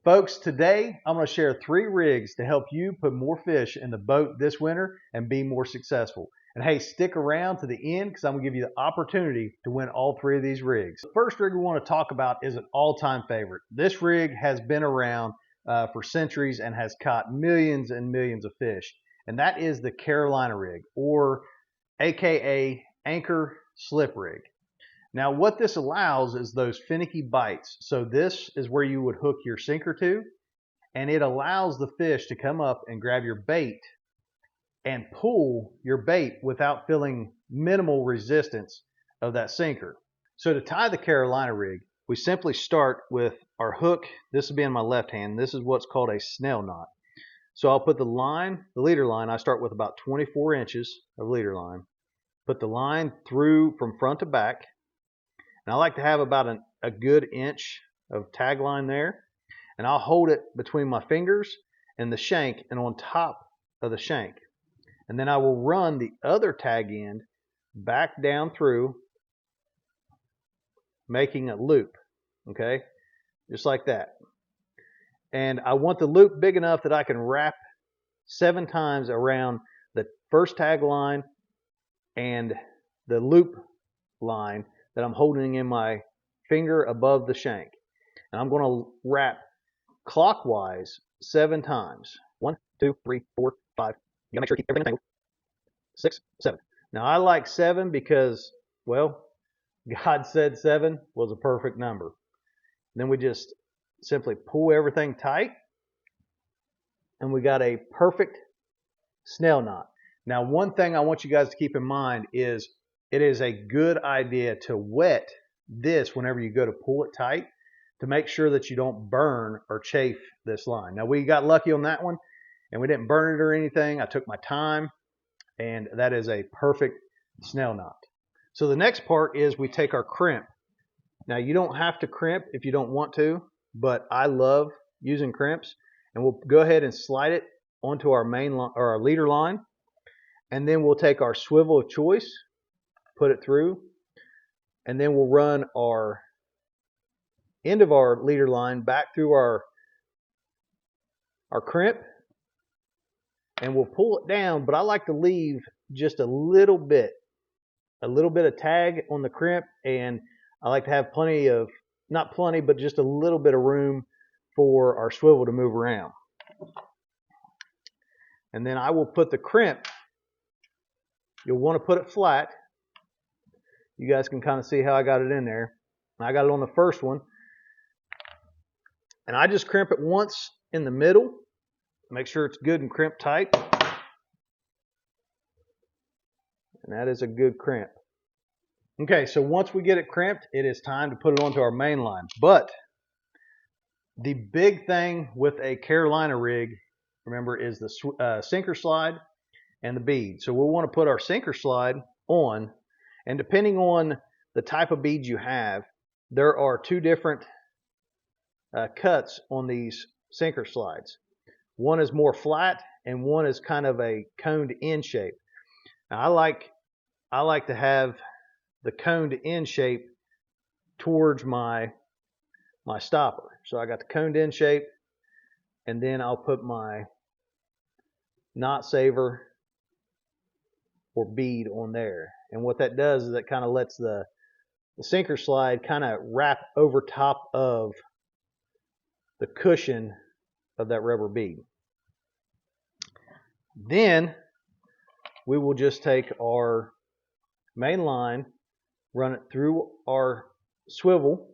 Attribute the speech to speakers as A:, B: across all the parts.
A: Folks, today I'm going to share 3 rigs to help you put more fish in the boat this winter and be more successful. And hey, stick around to the end because I'm going to give you the opportunity to win all 3 of these rigs. The first rig we want to talk about is an all-time favorite. This rig has been around for centuries and has caught millions and millions of fish. And that is the Carolina rig, or AKA anchor slip rig. Now what this allows is those finicky bites. So this is where you would hook your sinker to, and it allows the fish to come up and grab your bait and pull your bait without feeling minimal resistance of that sinker. So to tie the Carolina rig, we simply start with our hook. This will be in my left hand. This is what's called a snell knot. So I'll put the line, the leader line, I start with about 24 inches of leader line. Put the line through from front to back. And I like to have about a good inch of tag line there. And I'll hold it between my fingers and the shank and on top of the shank. And then I will run the other tag end back down through, making a loop. Okay? Just like that. And I want the loop big enough that I can wrap 7 times around the first tag line and the loop line that I'm holding in my finger above the shank. And I'm going to wrap clockwise 7 times. 1, 2, 3, 4, 5. You gotta make sure you keep everything entangled. 6, 7. Now I like 7 because, well, God said 7 was a perfect number. Then we just simply pull everything tight, and we got a perfect snell knot. Now one thing I want you guys to keep in mind is it is a good idea to wet this whenever you go to pull it tight to make sure that you don't burn or chafe this line. Now we got lucky on that one and we didn't burn it or anything. I took my time, and that is a perfect snell knot. So the next part is we take our crimp. Now you don't have to crimp if you don't want to, but I love using crimps, and we'll go ahead and slide it onto our main line or our leader line, and then we'll take our swivel of choice, put it through, and then we'll run our end of our leader line back through our crimp, and we'll pull it down. But I like to leave just a little bit of tag on the crimp, and I like to have plenty of, not plenty, but just a little bit of room for our swivel to move around. And then I will put the crimp, you'll want to put it flat. You guys can kind of see how I got it in there. I got it on the first one. And I just crimp it once in the middle. Make sure it's good and crimp tight. And that is a good crimp. Okay, so once we get it crimped, it is time to put it onto our main line. But the big thing with a Carolina rig, remember, is the sinker slide and the bead. So we'll want to put our sinker slide on. And depending on the type of beads you have, there are 2 different cuts on these sinker slides. One is more flat and one is kind of a coned end shape. Now I like to have the coned end shape towards my stopper. So I got the coned end shape, and then I'll put my knot saver or bead on there. And what that does is it kind of lets the sinker slide kind of wrap over top of the cushion of that rubber bead. Then we will just take our main line, run it through our swivel.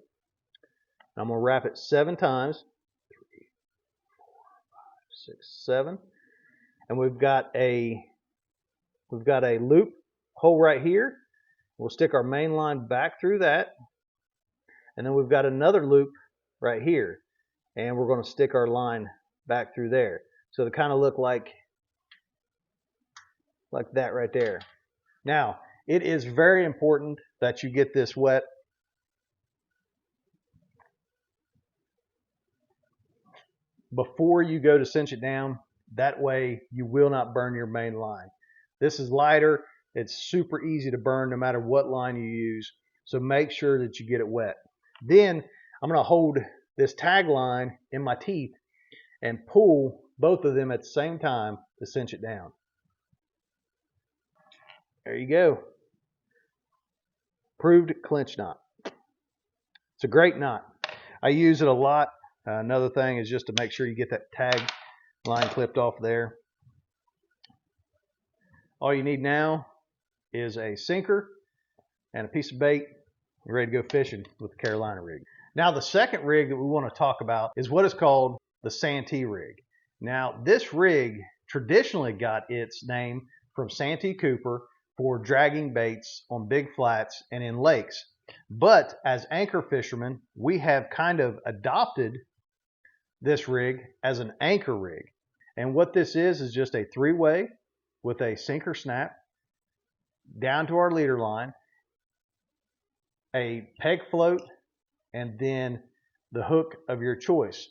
A: I'm going to wrap it 7 times. 3, 4, 5, 6, 7. And we've got a loop hole right here. We'll stick our main line back through that. And then we've got another loop right here. And we're going to stick our line back through there. So they kind of look like that right there. Now, it is very important that you get this wet. Before you go to cinch it down, that way you will not burn your main line. This is lighter. It's super easy to burn no matter what line you use. So make sure that you get it wet. Then I'm going to hold this tag line in my teeth and pull both of them at the same time to cinch it down. There you go. Proved clinch knot. It's a great knot. I use it a lot. Another thing is just to make sure you get that tag line clipped off there. All you need now is a sinker and a piece of bait. You're ready to go fishing with the Carolina rig. Now the second rig that we want to talk about is what is called the santee rig. Now this rig traditionally got its name from Santee Cooper for dragging baits on big flats and in lakes. But as anchor fishermen, we have kind of adopted this rig as an anchor rig. And what this is just a three-way with a sinker snap down to our leader line, a peg float, and then the hook of your choice.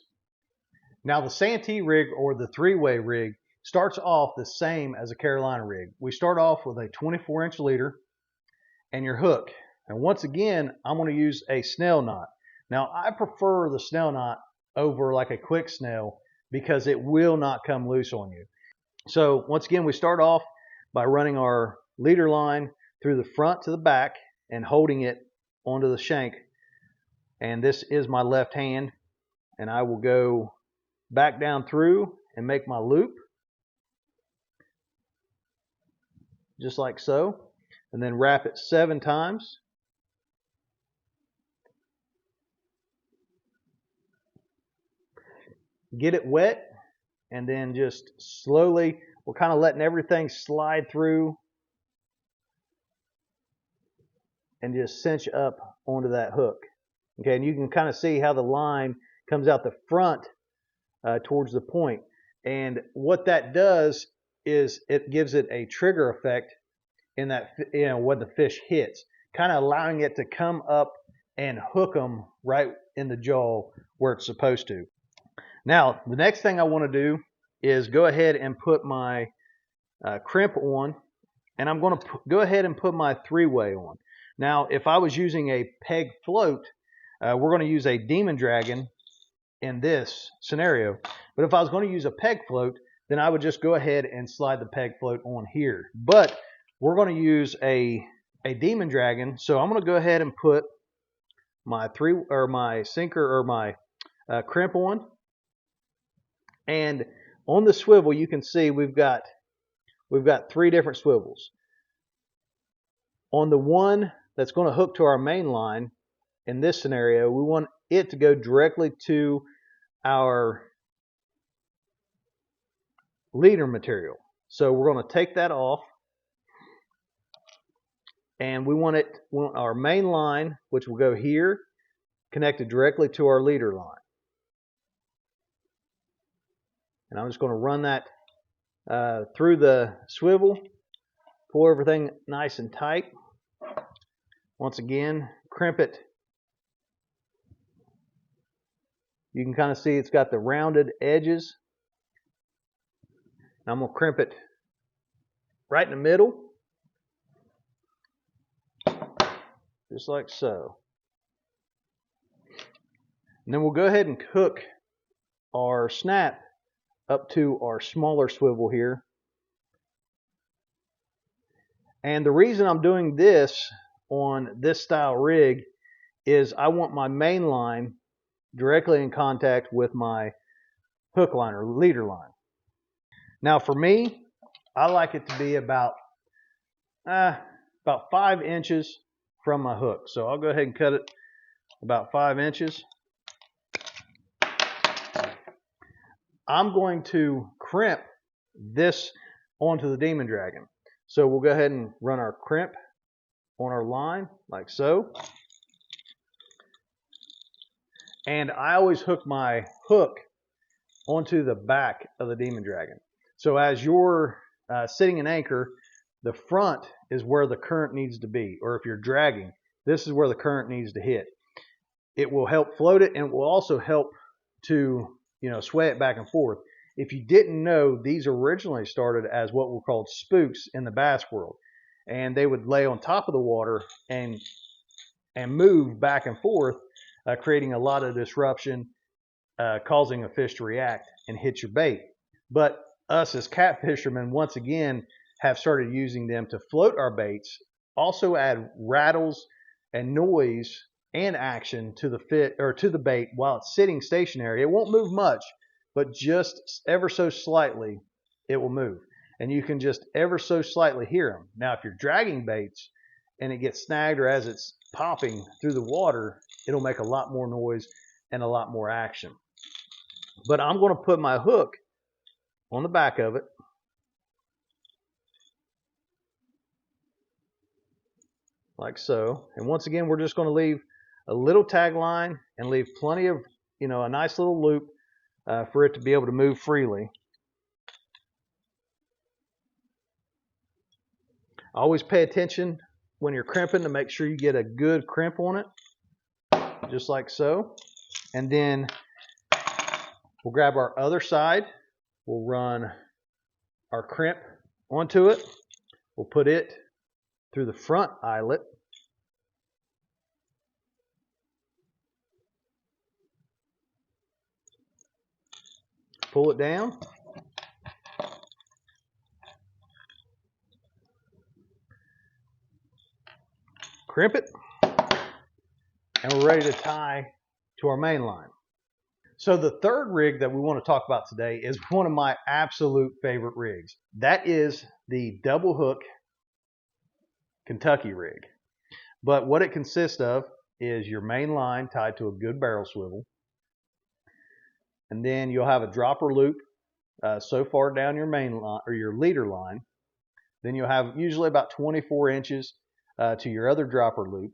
A: Now the Santee rig, or the three-way rig, starts off the same as a Carolina rig. We start off with a 24-inch leader and your hook. And once again, I'm going to use a snell knot. Now I prefer the snell knot over like a quick snell because it will not come loose on you. So once again, we start off by running our leader line through the front to the back and holding it onto the shank. And this is my left hand, and I will go back down through and make my loop just like so, and then wrap it 7 times. Get it wet, and then just slowly, we're kind of letting everything slide through and just cinch up onto that hook. Okay, and you can kind of see how the line comes out the front towards the point. And what that does is it gives it a trigger effect in that, when the fish hits, kind of allowing it to come up and hook them right in the jaw where it's supposed to. Now, the next thing I want to do is go ahead and put my crimp on, and I'm going to go ahead and put my three-way on. Now, if I was using a peg float, we're going to use a demon dragon in this scenario. But if I was going to use a peg float, then I would just go ahead and slide the peg float on here. But we're going to use a demon dragon, so I'm going to go ahead and put my sinker or my crimp on. And on the swivel, you can see we've got 3 different swivels. On the one that's going to hook to our main line, in this scenario, we want it to go directly to our leader material. So we're going to take that off, and we want our main line, which will go here, connected directly to our leader line. And I'm just going to run that through the swivel, pull everything nice and tight. Once again, crimp it. You can kind of see it's got the rounded edges. I'm going to crimp it right in the middle, just like so. And then we'll go ahead and hook our snap up to our smaller swivel here. And the reason I'm doing this on this style rig is I want my main line directly in contact with my hook line or leader line. Now for me, I like it to be about 5 inches from my hook. So I'll go ahead and cut it about 5 inches. I'm going to crimp this onto the demon dragon. So we'll go ahead and run our crimp on our line like so. And I always hook my hook onto the back of the demon dragon. So as you're sitting an anchor, the front is where the current needs to be. Or if you're dragging, this is where the current needs to hit. It will help float it, and it will also help to sway it back and forth. If you didn't know, these originally started as what were called spooks in the bass world. And they would lay on top of the water and move back and forth, creating a lot of disruption causing a fish to react and hit your bait. But us as cat fishermen, once again, have started using them to float our baits, also add rattles and noise and action to the bait while it's sitting stationary. It won't move much, but just ever so slightly it will move, and you can just ever so slightly hear them. Now if you're dragging baits and it gets snagged, or as it's popping through the water, it'll make a lot more noise and a lot more action. But I'm going to put my hook on the back of it, like so. And once again, we're just going to leave a little tag line and leave plenty of, a nice little loop for it to be able to move freely. Always pay attention when you're crimping to make sure you get a good crimp on it, just like so. And then we'll grab our other side. We'll run our crimp onto it. We'll put it through the front eyelet. Pull it down. Crimp it. And we're ready to tie to our main line. So the third rig that we want to talk about today is one of my absolute favorite rigs. That is the double hook Kentucky rig. But what it consists of is your main line tied to a good barrel swivel. And then you'll have a dropper loop so far down your main line or your leader line. Then you'll have usually about 24 inches to your other dropper loop.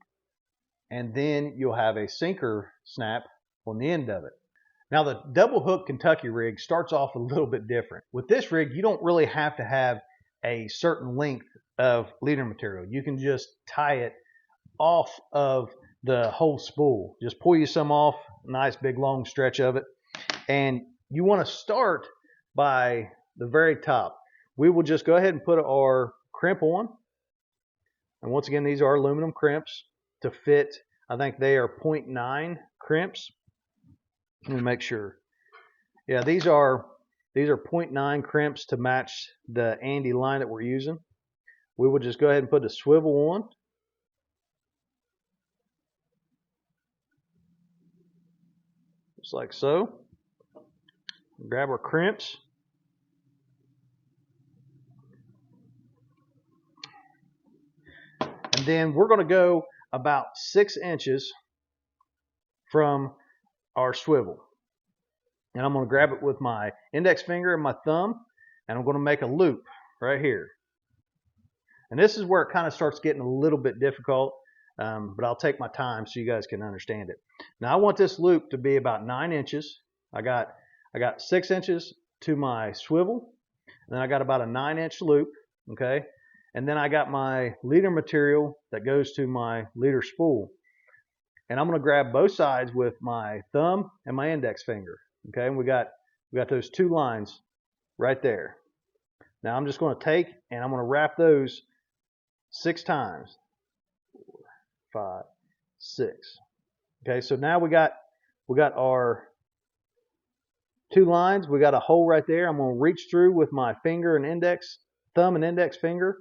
A: And then you'll have a sinker snap on the end of it. Now the double hook Kentucky rig starts off a little bit different. With this rig, you don't really have to have a certain length of leader material. You can just tie it off of the whole spool. Just pull you some off, nice big long stretch of it. And you want to start by the very top. We will just go ahead and put our crimp on. And once again, these are aluminum crimps to fit. I think they are 0.9 crimps. Let me make sure. Yeah, these are 0.9 crimps to match the Andy line that we're using. We will just go ahead and put the swivel on. Just like so. Grab our crimps. And then we're going to go about 6 inches from our swivel. And I'm going to grab it with my index finger and my thumb, and I'm going to make a loop right here. And this is where it kind of starts getting a little bit difficult, but I'll take my time so you guys can understand it. Now I want this loop to be about 9 inches. I got 6 inches to my swivel, and then I got about a 9-inch loop, okay? And then I got my leader material that goes to my leader spool. And I'm going to grab both sides with my thumb and my index finger. Okay, and we got those 2 lines right there. Now I'm just going to take and I'm going to wrap those 6 times. 4, 5, 6. Okay, so now we got our 2 lines. We got a hole right there. I'm going to reach through with my finger and thumb and index finger,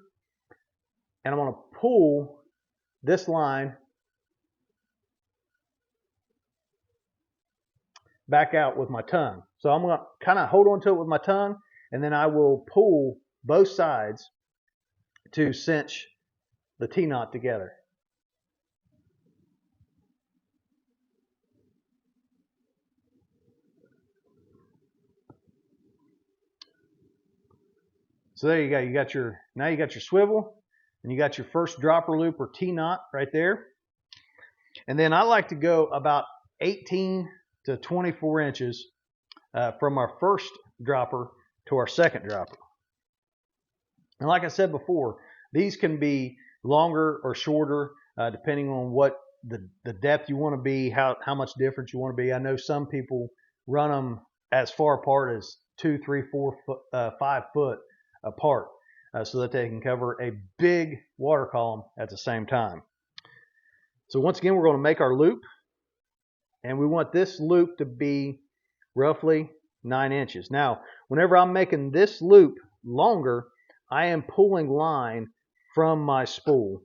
A: and I'm going to pull this line back out with my tongue. So I'm going to kind of hold on to it with my tongue, and then I will pull both sides to cinch the T-knot together. So there you go. Now you got your swivel, and you got your first dropper loop or T-knot right there. And then I like to go about 18 to 24 inches from our first dropper to our second dropper. And like I said before, these can be longer or shorter depending on what the depth you want to be, how much difference you want to be. I know some people run them as far apart as 2, 3, 4, 5 foot apart so that they can cover a big water column at the same time. So once again, we're going to make our loop, and we want this loop to be roughly 9 inches. Now, whenever I'm making this loop longer, I am pulling line from my spool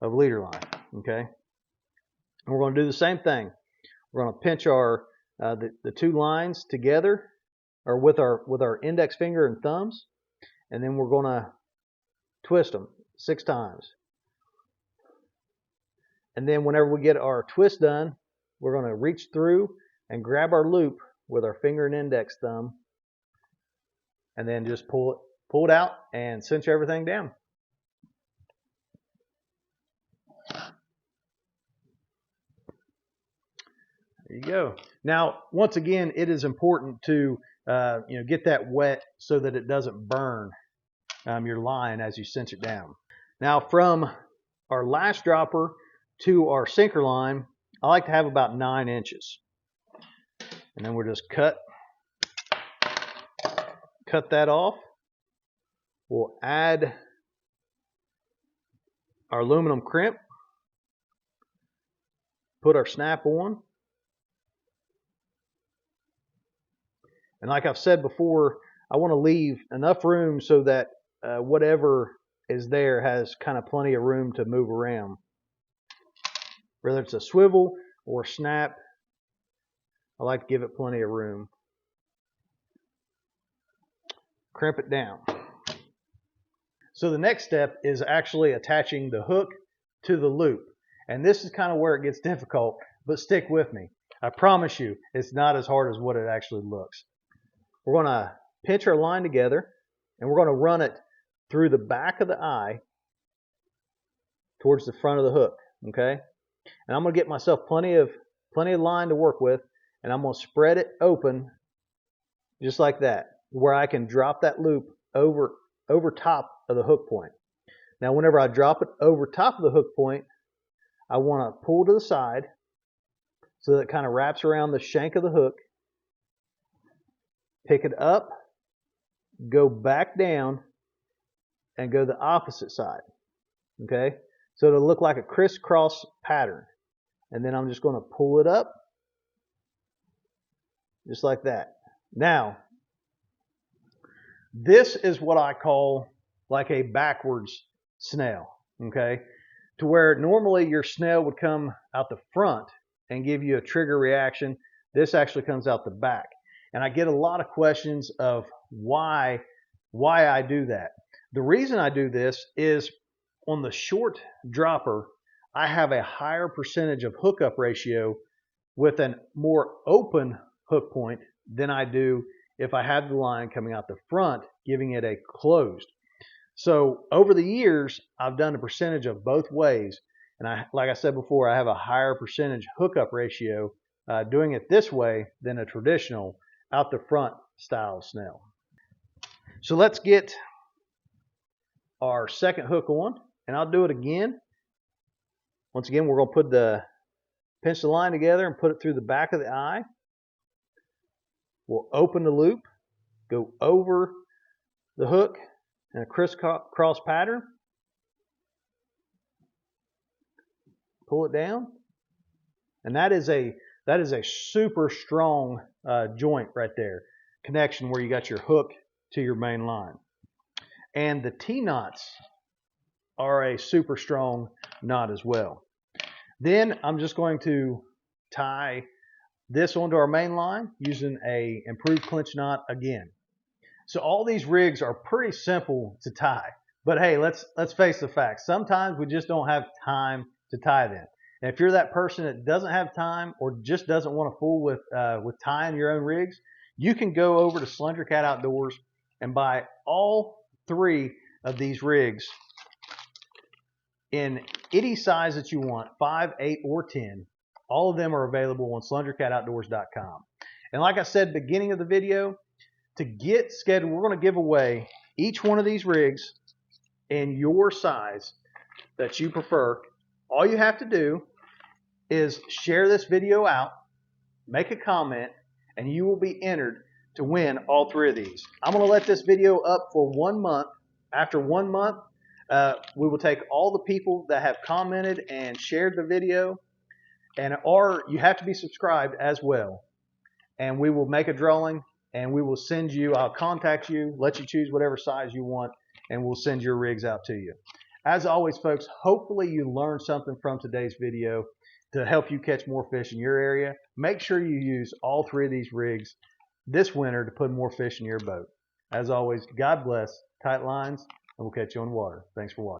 A: of leader line, okay? And we're going to do the same thing. We're going to pinch our the two lines together, or with our index finger and thumbs, and then we're going to twist them 6 times. And then whenever we get our twist done, we're going to reach through and grab our loop with our finger and index thumb, and then just pull it out and cinch everything down. There you go. Now, once again, it is important to get that wet so that it doesn't burn your line as you cinch it down. Now, from our last dropper to our sinker line, I like to have about 9 inches. And then we'll just cut that off. We'll add our aluminum crimp, put our snap on. And like I've said before, I want to leave enough room so that whatever is there has kind of plenty of room to move around. Whether it's a swivel or snap, I like to give it plenty of room. Crimp it down. So the next step is actually attaching the hook to the loop. And this is kind of where it gets difficult, but stick with me. I promise you, it's not as hard as what it actually looks. We're going to pinch our line together, and we're going to run it through the back of the eye towards the front of the hook, okay? And I'm going to get myself plenty of line to work with, and I'm going to spread it open just like that, where I can drop that loop over top of the hook point. Now, whenever I drop it over top of the hook point, I want to pull to the side so that it kind of wraps around the shank of the hook. Pick it up, go back down, and go the opposite side. Okay? So it'll look like a crisscross pattern. And then I'm just going to pull it up, just like that. Now, this is what I call like a backwards snail. Okay? To where normally your snail would come out the front and give you a trigger reaction. This actually comes out the back. And I get a lot of questions of why I do that. The reason I do this is on the short dropper, I have a higher percentage of hookup ratio with a more open hook point than I do if I have the line coming out the front, giving it a closed. So over the years, I've done a percentage of both ways. And like I said before, I have a higher percentage hookup ratio doing it this way than a traditional out the front style snail. So let's get our second hook on, and I'll do it again. Once again, we're going to pinch the line together and put it through the back of the eye. We'll open the loop, go over the hook in a crisscross pattern, pull it down, and that is a super strong joint right there, connection where you got your hook to your main line. And the T-knots are a super strong knot as well. Then I'm just going to tie this onto our main line using a improved clinch knot again. So all these rigs are pretty simple to tie, but hey, let's face the facts. Sometimes we just don't have time to tie them. And if you're that person that doesn't have time or just doesn't want to fool with tying your own rigs, you can go over to SlungerCat Outdoors and buy all 3 of these rigs in any size that you want, 5, 8, or 10. All of them are available on sluingercatoutdoors.com. And like I said beginning of the video, to get scheduled, we're going to give away each one of these rigs in your size that you prefer. All you have to do is share this video out, make a comment, and you will be entered to win all 3 of these. I'm going to let this video up for 1 month. After 1 month, we will take all the people that have commented and shared the video, or you have to be subscribed as well. and we will make a drawing, and we will send you, I'll contact you, let you choose whatever size you want, and we'll send your rigs out to you. As always, folks, hopefully you learned something from today's video to help you catch more fish in your area. Make sure you use all 3 of these rigs this winter to put more fish in your boat. As always, God bless, tight lines, and we'll catch you on the water. Thanks for watching.